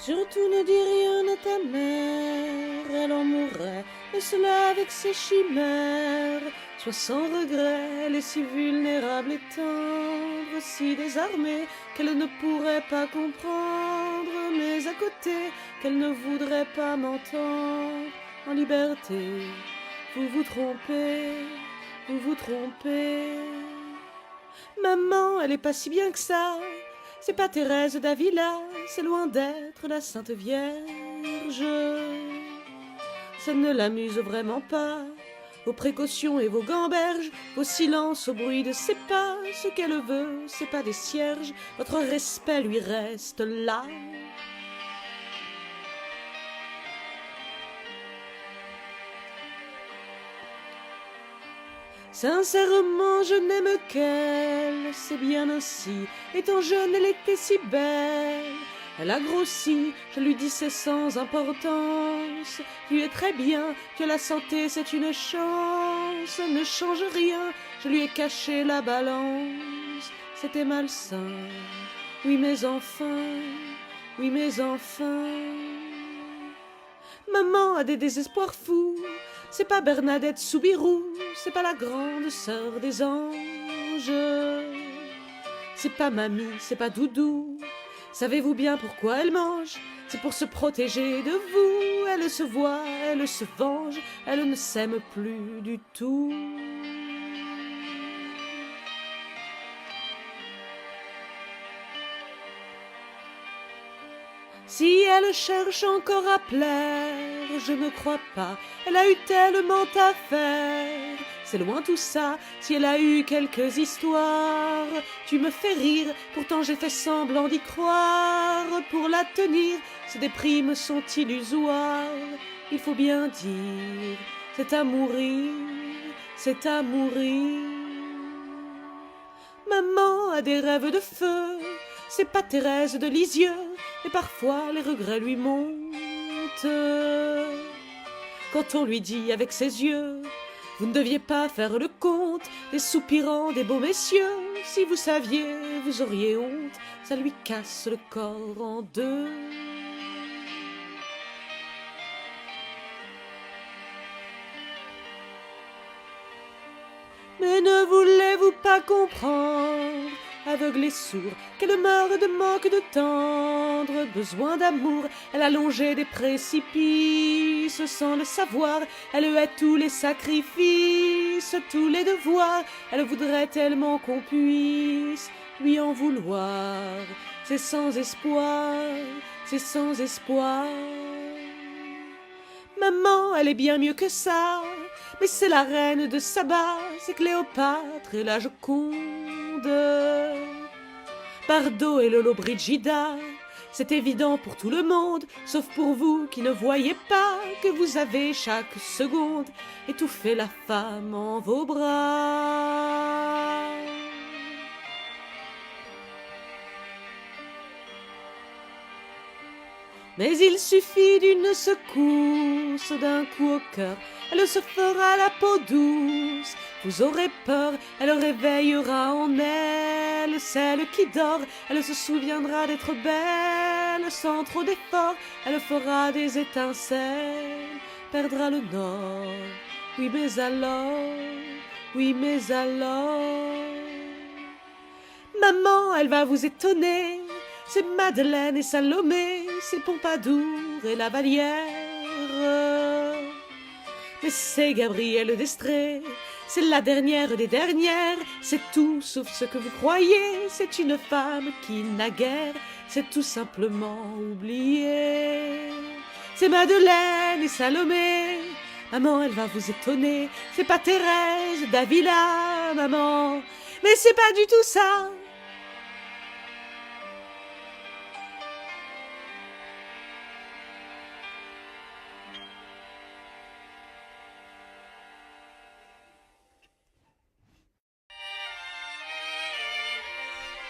Surtout ne dis rien à ta mère, elle en mourrait, et cela avec ses chimères. Sois sans regret, elle est si vulnérable et tendre, si désarmée qu'elle ne pourrait pas comprendre, mais à côté qu'elle ne voudrait pas m'entendre. En liberté, vous vous trompez, vous vous trompez. Maman, elle est pas si bien que ça. C'est pas Thérèse d'Avila, c'est loin d'être la Sainte Vierge. Ça ne l'amuse vraiment pas. Vos précautions et vos gamberges, vos silences au bruit de ses pas, ce qu'elle veut, c'est pas des cierges, votre respect lui reste là. Sincèrement, je n'aime qu'elle, c'est bien ainsi. Étant jeune, elle était si belle. Elle a grossi, je lui dis c'est sans importance. Tu es très bien, que la santé c'est une chance. Ne change rien, je lui ai caché la balance. C'était malsain, oui mes enfants, oui mes enfants. Maman a des désespoirs fous. C'est pas Bernadette Soubirous, c'est pas la grande sœur des anges. C'est pas mamie, c'est pas doudou. Savez-vous bien pourquoi elle mange? C'est pour se protéger de vous. Elle se voit, elle se venge, elle ne s'aime plus du tout. Si elle cherche encore à plaire, je ne crois pas, elle a eu tellement à faire. C'est loin tout ça, si elle a eu quelques histoires. Tu me fais rire, pourtant j'ai fait semblant d'y croire. Pour la tenir, ces déprimes sont illusoires. Il faut bien dire, c'est à mourir, c'est à mourir. Maman a des rêves de feu, c'est pas Thérèse de Lisieux, et parfois les regrets lui montent. Quand on lui dit avec ses yeux, vous ne deviez pas faire le compte des soupirants des beaux messieurs, si vous saviez, vous auriez honte, ça lui casse le corps en deux. Mais ne voulez-vous pas comprendre, aveugle et sourd, qu'elle meurt de manque de tendre besoin d'amour? Elle a longé des précipices sans le savoir, elle hait tous les sacrifices, tous les devoirs. Elle voudrait tellement qu'on puisse lui en vouloir. C'est sans espoir, c'est sans espoir. Maman, elle est bien mieux que ça, mais c'est la reine de Saba, c'est Cléopâtre et la Joconde. Bardot et Lollobrigida, c'est évident pour tout le monde, sauf pour vous qui ne voyez pas que vous avez chaque seconde étouffé la femme en vos bras. Mais il suffit d'une secousse, d'un coup au cœur, elle se fera la peau douce. Vous aurez peur, elle réveillera en elle celle qui dort. Elle se souviendra d'être belle, sans trop d'efforts. Elle fera des étincelles, perdra le nord. Oui mais alors, oui mais alors. Maman, elle va vous étonner. C'est Madeleine et Salomé, c'est Pompadour et la Vallière. Mais c'est Gabrielle d'Estrée, c'est la dernière des dernières. C'est tout sauf ce que vous croyez, c'est une femme qui naguère s'est tout simplement oubliée. C'est Madeleine et Salomé, maman elle va vous étonner. C'est pas Thérèse d'Avila, maman, mais c'est pas du tout ça.